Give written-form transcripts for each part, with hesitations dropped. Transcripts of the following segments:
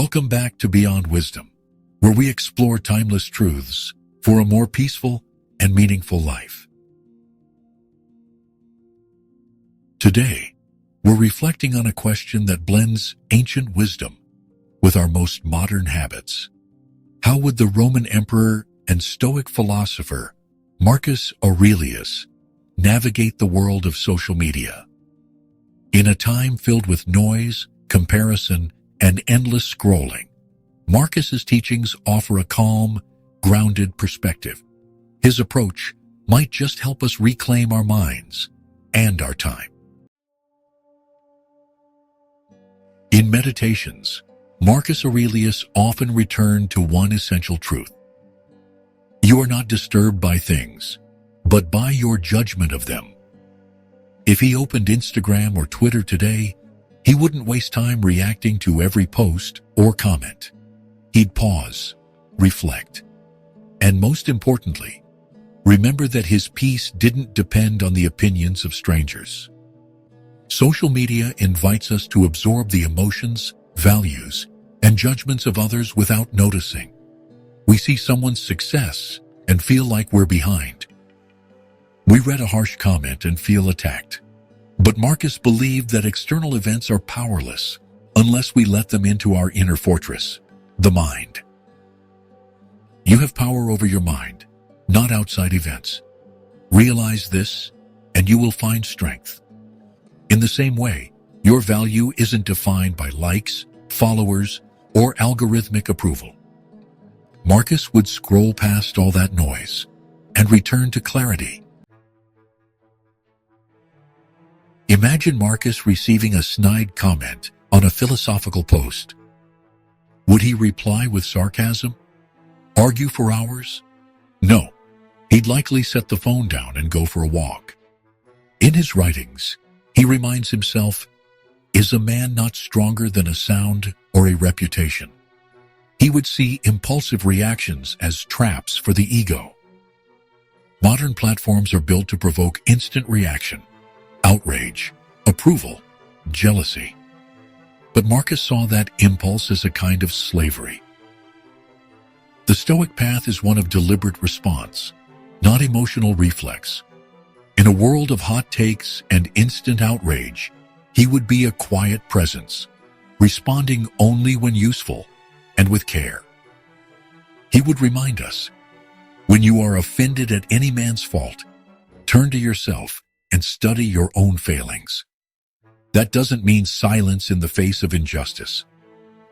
Welcome back to Beyond Wisdom, where we explore timeless truths for a more peaceful and meaningful life. Today, we're reflecting on a question that blends ancient wisdom with our most modern habits. How would the Roman emperor and Stoic philosopher Marcus Aurelius navigate the world of social media? In a time filled with noise, comparison, and endless scrolling, Marcus's teachings offer a calm, grounded perspective. His approach might just help us reclaim our minds and our time. In Meditations, Marcus Aurelius often returned to one essential truth. You are not disturbed by things, but by your judgment of them. If he opened Instagram or Twitter today, he wouldn't waste time reacting to every post or comment. He'd pause, reflect, and most importantly, remember that his peace didn't depend on the opinions of strangers. Social media invites us to absorb the emotions, values, and judgments of others without noticing. We see someone's success and feel like we're behind. We read a harsh comment and feel attacked. But Marcus believed that external events are powerless unless we let them into our inner fortress, the mind. You have power over your mind, not outside events. Realize this, and you will find strength. In the same way, your value isn't defined by likes, followers, or algorithmic approval. Marcus would scroll past all that noise and return to clarity. Imagine Marcus receiving a snide comment on a philosophical post. Would he reply with sarcasm? Argue for hours? No. He'd likely set the phone down and go for a walk. In his writings, he reminds himself, is a man not stronger than a sound or a reputation? He would see impulsive reactions as traps for the ego. Modern platforms are built to provoke instant reaction, outrage, approval, jealousy. But Marcus saw that impulse as a kind of slavery. The Stoic path is one of deliberate response, not emotional reflex. In a world of hot takes and instant outrage, he would be a quiet presence, responding only when useful and with care. He would remind us, when you are offended at any man's fault, turn to yourself and study your own failings. That doesn't mean silence in the face of injustice.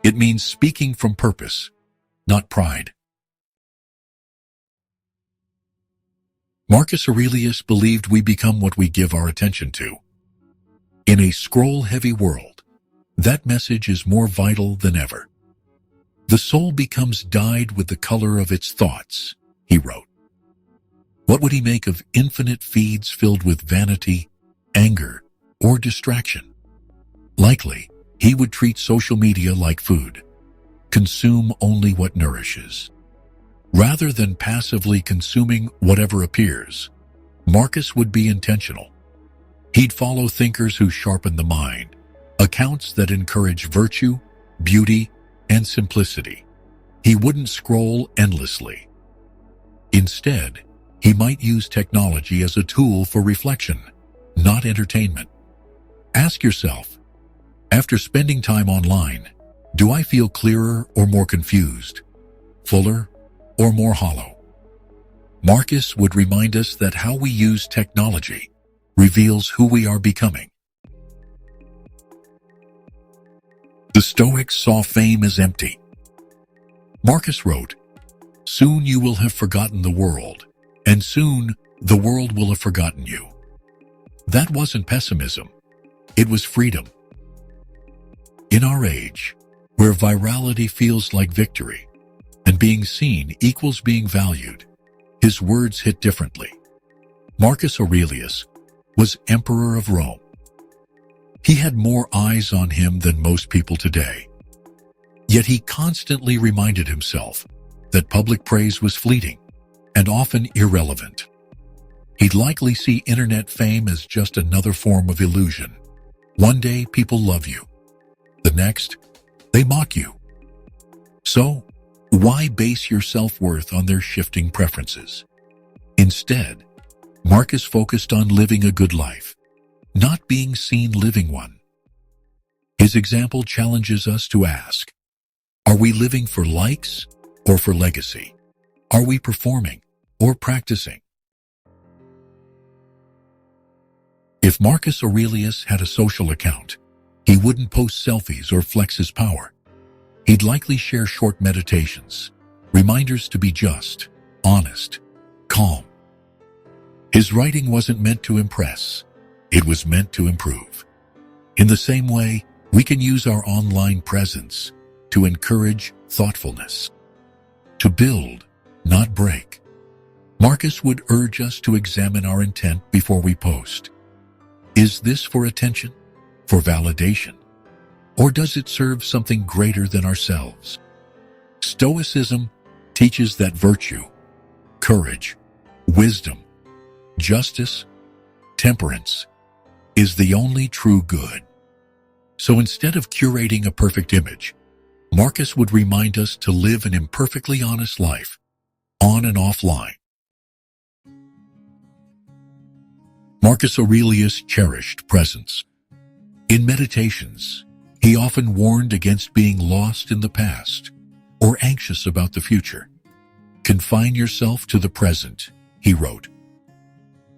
It means speaking from purpose, not pride. Marcus Aurelius believed we become what we give our attention to. In a scroll-heavy world, that message is more vital than ever. The soul becomes dyed with the color of its thoughts, he wrote. What would he make of infinite feeds filled with vanity, anger, or distraction? Likely, he would treat social media like food. Consume only what nourishes. Rather than passively consuming whatever appears, Marcus would be intentional. He'd follow thinkers who sharpen the mind, accounts that encourage virtue, beauty, and simplicity. He wouldn't scroll endlessly. Instead, he might use technology as a tool for reflection, not entertainment. Ask yourself, after spending time online, do I feel clearer or more confused, fuller or more hollow? Marcus would remind us that how we use technology reveals who we are becoming. The Stoics saw fame as empty. Marcus wrote, "Soon you will have forgotten the world, and soon the world will have forgotten you." That wasn't pessimism. It was freedom. In our age, where virality feels like victory, and being seen equals being valued, his words hit differently. Marcus Aurelius was Emperor of Rome. He had more eyes on him than most people today. Yet he constantly reminded himself that public praise was fleeting and often irrelevant. He'd likely see internet fame as just another form of illusion. One day people love you. The next, they mock you. So, why base your self-worth on their shifting preferences? Instead, Marcus focused on living a good life, not being seen living one. His example challenges us to ask, are we living for likes or for legacy? Are we performing or practicing? If Marcus Aurelius had a social account, he wouldn't post selfies or flex his power. He'd likely share short meditations, reminders to be just, honest, calm. His writing wasn't meant to impress. It was meant to improve. In the same way, we can use our online presence to encourage thoughtfulness, to build, not break. Marcus would urge us to examine our intent before we post. Is this for attention, for validation, or does it serve something greater than ourselves? Stoicism teaches that virtue, courage, wisdom, justice, temperance is the only true good. So instead of curating a perfect image, Marcus would remind us to live an imperfectly honest life, on and offline. Marcus Aurelius cherished presence. In Meditations, he often warned against being lost in the past or anxious about the future. Confine yourself to the present, he wrote.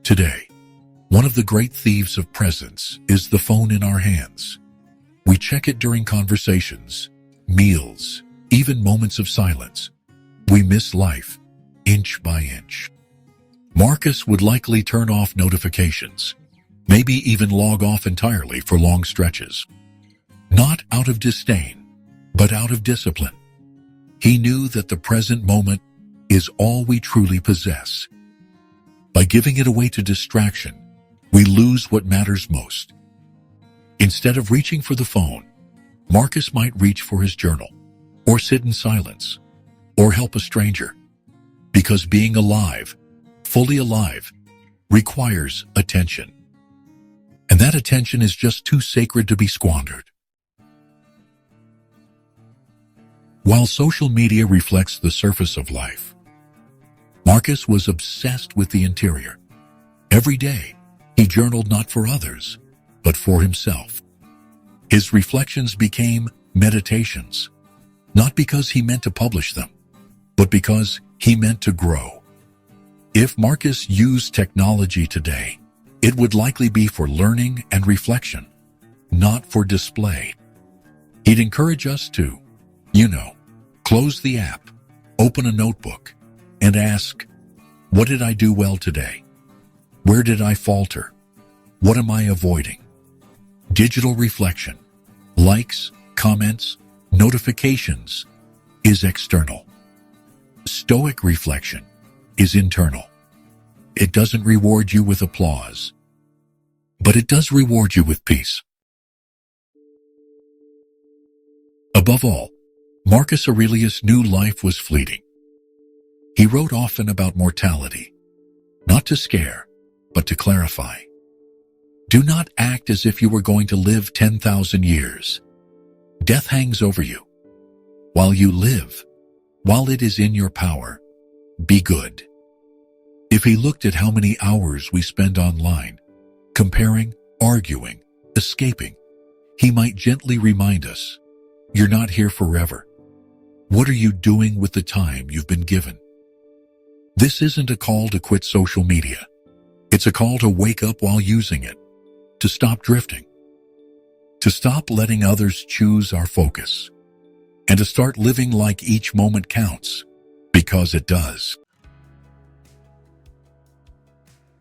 Today, one of the great thieves of presence is the phone in our hands. We check it during conversations, meals, even moments of silence. We miss life, inch by inch. Marcus would likely turn off notifications, maybe even log off entirely for long stretches. Not out of disdain, but out of discipline. He knew that the present moment is all we truly possess. By giving it away to distraction, we lose what matters most. Instead of reaching for the phone, Marcus might reach for his journal, or sit in silence, or help a stranger. Because being alive, fully alive, requires attention. And that attention is just too sacred to be squandered. While social media reflects the surface of life, Marcus was obsessed with the interior. Every day, he journaled not for others, but for himself. His reflections became meditations, not because he meant to publish them, but because he meant to grow. If Marcus used technology today, it would likely be for learning and reflection, not for display. He'd encourage us to, close the app, open a notebook, and ask, what did I do well today? Where did I falter? What am I avoiding? Digital reflection, likes, comments, notifications, is external. Stoic reflection is internal. It doesn't reward you with applause, but it does reward you with peace. Above all, Marcus Aurelius knew life was fleeting. He wrote often about mortality, not to scare, but to clarify. Do not act as if you were going to live 10,000 years. Death hangs over you. While you live, while it is in your power, be good. If he looked at how many hours we spend online, comparing, arguing, escaping, he might gently remind us, you're not here forever. What are you doing with the time you've been given? This isn't a call to quit social media. It's a call to wake up while using it, to stop drifting, to stop letting others choose our focus, and to start living like each moment counts, because it does.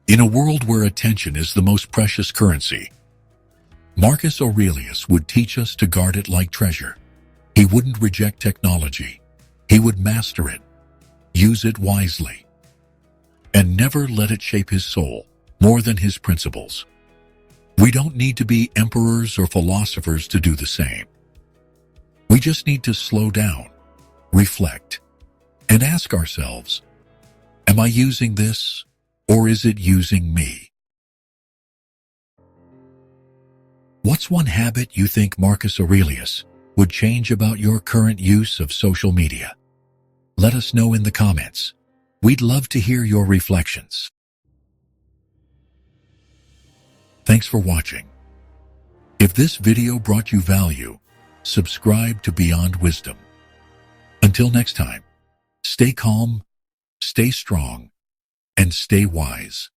In a world where attention is the most precious currency, Marcus Aurelius would teach us to guard it like treasure. He wouldn't reject technology. He would master it, use it wisely, and never let it shape his soul more than his principles. We don't need to be emperors or philosophers to do the same. We just need to slow down, reflect, and ask ourselves, am I using this, or is it using me? What's one habit you think Marcus Aurelius would change about your current use of social media? Let us know in the comments. We'd love to hear your reflections. Thanks for watching. If this video brought you value, subscribe to Beyond Wisdom. Until next time, stay calm, stay strong, and stay wise.